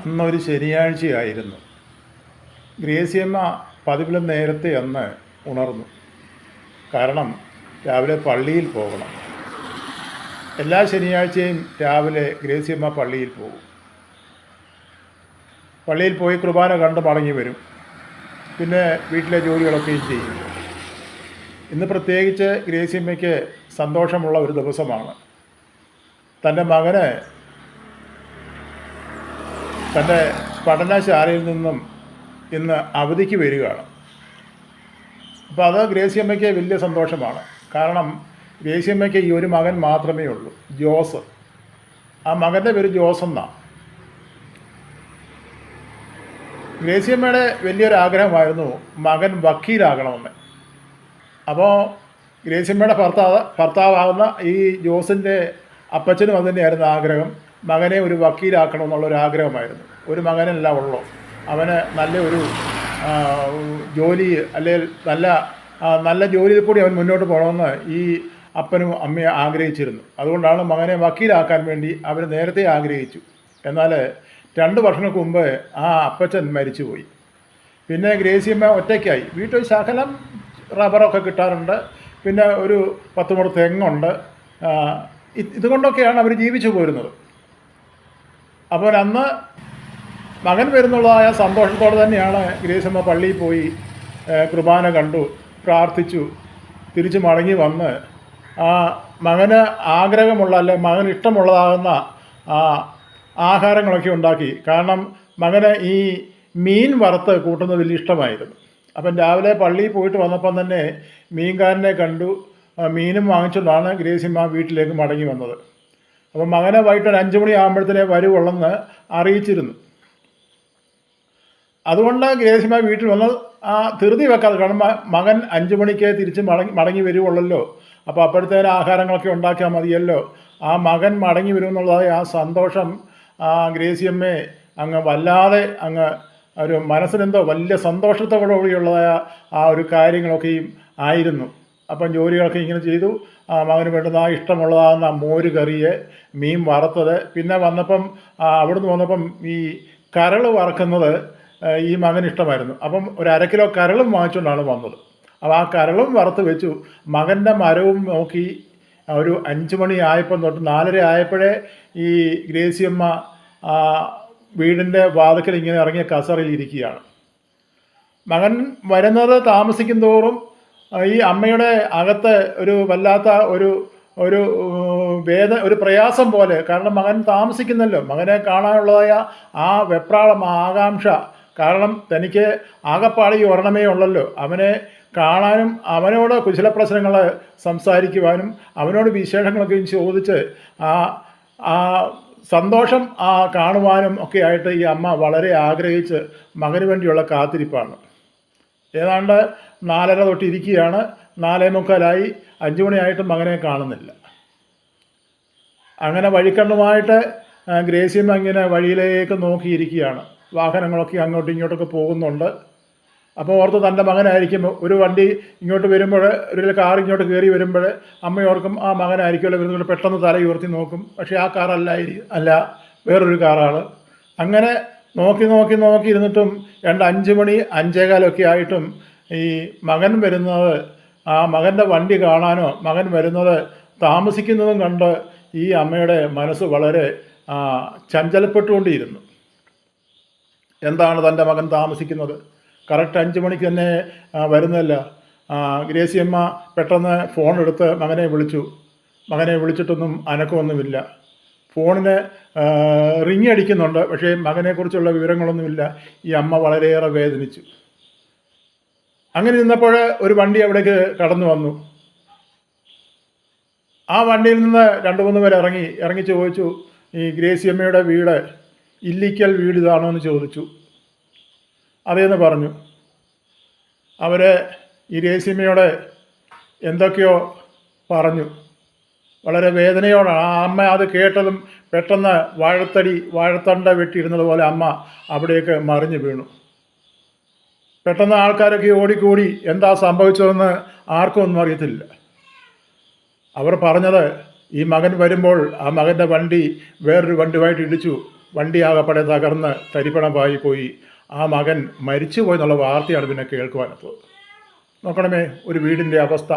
അന്നൊരു ശനിയാഴ്ചയായിരുന്നു. ഗ്രേസിയമ്മ പതിവിലും നേരത്തെ അന്ന് ഉണർന്നു. കാരണം രാവിലെ പള്ളിയിൽ പോകണം. എല്ലാ ശനിയാഴ്ചയും രാവിലെ ഗ്രേസിയമ്മ പള്ളിയിൽ പോകും. പള്ളിയിൽ പോയി കുർബാന കണ്ട് മടങ്ങി വരും. പിന്നെ വീട്ടിലെ ജോലികളൊക്കെയും ചെയ്യും. ഇന്ന് പ്രത്യേകിച്ച് ഗ്രേസിയമ്മയ്ക്ക് സന്തോഷമുള്ള ഒരു ദിവസമാണ്. തൻ്റെ മകന് തൻ്റെ പഠനശാലയിൽ നിന്നും ഇന്ന് അവധിക്ക് വരികയാണ്. അപ്പോൾ അത് ഗ്രേസിയമ്മയ്ക്ക് വലിയ സന്തോഷമാണ്. കാരണം ഗ്രേസിയമ്മയ്ക്ക് ഈ ഒരു മകൻ മാത്രമേ ഉള്ളൂ, ജോസ്. ആ മകൻ്റെ പേര് ജോസ് എന്നാണ്. ഗ്രേസിയമ്മയുടെ വലിയൊരു ആഗ്രഹമായിരുന്നു മകൻ വക്കീലാകണമെന്ന്. അപ്പോൾ ഗ്രേസിയമ്മയുടെ ഭർത്താവാകുന്ന ഈ ജോസിൻ്റെ അപ്പച്ചനും അതുതന്നെയായിരുന്നു ആഗ്രഹം. മകനെ ഒരു വക്കീലാക്കണമെന്നുള്ളൊരു ആഗ്രഹമായിരുന്നു. ഒരു മകനല്ല ഉള്ളൂ. അവന് നല്ല ഒരു ജോലി, അല്ലെങ്കിൽ നല്ല ജോലിയിൽ കൂടി അവൻ മുന്നോട്ട് പോകണമെന്ന് ഈ അപ്പനും അമ്മയും ആഗ്രഹിച്ചിരുന്നു. അതുകൊണ്ടാണ് മകനെ വക്കീലാക്കാൻ വേണ്ടി അവർ നേരത്തെ ആഗ്രഹിച്ചു. എന്നാൽ 2 വർഷങ്ങൾക്ക് മുമ്പ് ആ അപ്പച്ചൻ മരിച്ചുപോയി. പിന്നെ ഗ്രേസിയമ്മ ഒറ്റയ്ക്കായി. വീട്ടിൽ ശകലം റബ്ബറൊക്കെ കിട്ടാറുണ്ട്, പിന്നെ ഒരു 10 മുഴ തെങ്ങുണ്ട്. ഇതുകൊണ്ടൊക്കെയാണ് അവർ ജീവിച്ചു പോരുന്നത്. അപ്പോൾ അന്ന് മകൻ വരുന്നുള്ളതായ സന്തോഷത്തോടെ തന്നെയാണ് ഗ്രേസിയമ്മ പള്ളിയിൽ പോയി കുർബാന കണ്ടു, പ്രാർത്ഥിച്ചു, തിരിച്ച് മടങ്ങി വന്ന് ആ മകന് ആഗ്രഹമുള്ള, അല്ലെ മകന് ഇഷ്ടമുള്ളതാകുന്ന ആഹാരങ്ങളൊക്കെ ഉണ്ടാക്കി. കാരണം മകന് ഈ മീൻ വറുത്ത് കൂട്ടുന്നത് വലിയ ഇഷ്ടമായിരുന്നു. അപ്പം രാവിലെ പള്ളിയിൽ പോയിട്ട് വന്നപ്പം തന്നെ മീൻകാരനെ കണ്ടു. മീനും വാങ്ങിച്ചുകൊണ്ടാണ് ഗ്രേസിയമ്മ വീട്ടിലേക്ക് മടങ്ങി വന്നത്. അപ്പം മകനെ വൈകിട്ട് 5 മണി ആകുമ്പോഴത്തേനെ വരുവുള്ളെന്ന് അറിയിച്ചിരുന്നു. അതുകൊണ്ട് ഗ്രേസിയമ്മ വീട്ടിൽ വന്ന് ധൃതി വെക്കാതെ, കാരണം മകൻ 5 മണിക്ക് തിരിച്ച് മടങ്ങി വരുവുള്ളല്ലോ, അപ്പോൾ അപ്പോഴത്തേന് ആഹാരങ്ങളൊക്കെ ഉണ്ടാക്കിയാൽ മതിയല്ലോ. ആ മകൻ മടങ്ങി വരുമെന്നുള്ളതായ ആ സന്തോഷം ഗ്രേസിയമ്മയെ അങ്ങ് വല്ലാതെ അങ്ങ് ഒരു മനസ്സിനെന്തോ വലിയ സന്തോഷത്തോടുകൂടിയുള്ളതായ ആ ഒരു കാര്യങ്ങളൊക്കെയും ആയിരുന്നു. അപ്പം ജോലികളൊക്കെ ഇങ്ങനെ ചെയ്തു. മകന് വേണ്ടുന്ന ഇഷ്ടമുള്ളതാകുന്ന മോര് കറിയെ, മീൻ വറുത്തത്, പിന്നെ വന്നപ്പം അവിടുന്ന് വന്നപ്പം ഈ കരൾ വറക്കുന്നത് ഈ മകന് ഇഷ്ടമായിരുന്നു. അപ്പം ഒരു 1/2 കിലോ കരളും വാങ്ങിച്ചുകൊണ്ടാണ് വന്നത്. അപ്പോൾ ആ കരളും വറുത്ത് വെച്ചു. മകൻ്റെ മരവും നോക്കി ഒരു 5 മണി ആയപ്പം തൊട്ട് 4:30 ആയപ്പോഴേ ഈ ഗ്രേസിയമ്മ വീടിൻ്റെ വാതിക്കൽ ഇങ്ങനെ ഇറങ്ങിയ കസറിൽ ഇരിക്കുകയാണ്. മകൻ വരുന്നത് താമസിക്കും തോറും ഈ അമ്മയുടെ അകത്ത് ഒരു വല്ലാത്ത ഒരു പ്രയാസം പോലെ. കാരണം മകൻ താമസിക്കുന്നല്ലോ, മകനെ കാണാനുള്ളതായ ആ വെപ്രാളം, ആകാംക്ഷ. കാരണം തനിക്ക് ആകപ്പാടെ ഈ ഒരെണ്ണമേ ഉള്ളല്ലോ. അവനെ കാണാനും അവനോട് കുശല പ്രശ്നങ്ങൾ സംസാരിക്കുവാനും അവനോട് വിശേഷങ്ങളൊക്കെ ചോദിച്ച് ആ സന്തോഷം കാണുവാനും ഒക്കെ ആയിട്ട് ഈ അമ്മ വളരെ ആഗ്രഹിച്ച് മകന് വേണ്ടിയുള്ള കാത്തിരിപ്പാണ്. ഏതാണ്ട് 4:30 തൊട്ട് ഇരിക്കുകയാണ്. 4:45 5 മണിയായിട്ടും മകനെ കാണുന്നില്ല. അങ്ങനെ വഴിക്കണ്ണുമായിട്ട് ഗ്രേസിയമ്മ ഇങ്ങനെ വഴിയിലേക്ക് നോക്കിയിരിക്കുകയാണ്. വാഹനങ്ങളൊക്കെ അങ്ങോട്ടും ഇങ്ങോട്ടൊക്കെ പോകുന്നുണ്ട്. അപ്പോൾ ഓർത്ത് തൻ്റെ മകനായിരിക്കും. ഒരു വണ്ടി ഇങ്ങോട്ട് വരുമ്പോൾ, ഒരു കാർ ഇങ്ങോട്ട് കയറി വരുമ്പോൾ അമ്മയോർക്കും ആ മകനായിരിക്കുമല്ലോ വരുന്നത്. പെട്ടെന്ന് തല ഉയർത്തി നോക്കും. പക്ഷേ ആ കാറല്ല, വേറൊരു കാറാണ്. അങ്ങനെ നോക്കി ഇരുന്നിട്ടും 5 മണി 5:15 ആയിട്ടും ഈ മകൻ വരുന്നത്, ആ മകൻ്റെ വണ്ടി കാണാനോ മകൻ വരുന്നത് താമസിക്കുന്നതും കണ്ട് ഈ അമ്മയുടെ മനസ്സ് വളരെ ചഞ്ചലപ്പെട്ടുകൊണ്ടിരുന്നു. എന്താണ് തൻ്റെ മകൻ താമസിക്കുന്നത്? കറക്റ്റ് 5 മണിക്ക് തന്നെ വരുന്നതല്ല. ഗ്രേസിയമ്മ പെട്ടെന്ന് ഫോൺ എടുത്ത് മകനെ വിളിച്ചു. മകനെ വിളിച്ചിട്ടൊന്നും അനക്കമൊന്നുമില്ല. ഫോണിന് റിങ് അടിക്കുന്നുണ്ട്, പക്ഷേ മകനെക്കുറിച്ചുള്ള വിവരങ്ങളൊന്നുമില്ല. ഈ അമ്മ വളരെയേറെ വേദനിച്ചു. അങ്ങനെ നിന്നപ്പോൾ ഒരു വണ്ടി അവിടേക്ക് കടന്നു വന്നു. ആ വണ്ടിയിൽ നിന്ന് 2-3 പേർ ഇറങ്ങി ചോദിച്ചു, ഈ ഗ്രേസിയമ്മയുടെ വീട് ഇല്ലിക്കൽ വീട് ഇതാണോ എന്ന് ചോദിച്ചു. അതേന്ന് പറഞ്ഞു. അവർ ഈ ഗ്രേസിയമ്മയോട് എന്തൊക്കെയോ പറഞ്ഞു. വളരെ വേദനയോടാണ് ആ അമ്മ അത് കേട്ടതും പെട്ടെന്ന് വാഴത്തണ്ട വെട്ടിയിരുന്നത് പോലെ അമ്മ അവിടേക്ക് മറിഞ്ഞു വീണു. പെട്ടെന്ന് ആൾക്കാരൊക്കെ ഓടിക്കൂടി എന്താ സംഭവിച്ചതെന്ന് ആർക്കും ഒന്നും അറിയത്തില്ല. അവർ പറഞ്ഞത് ഈ മകൻ വരുമ്പോൾ ആ മകൻ്റെ വണ്ടി വേറൊരു വണ്ടിയുമായിട്ട് ഇടിച്ചു. വണ്ടി ആകപ്പാടെ തകർന്ന് തരിപ്പണമായി പോയി. ആ മകൻ മരിച്ചു പോയെന്നുള്ള വാർത്തയാണ് പിന്നെ കേൾക്കുവാനെത്തുന്നത്. നോക്കണമേ ഒരു വീടിൻ്റെ അവസ്ഥ.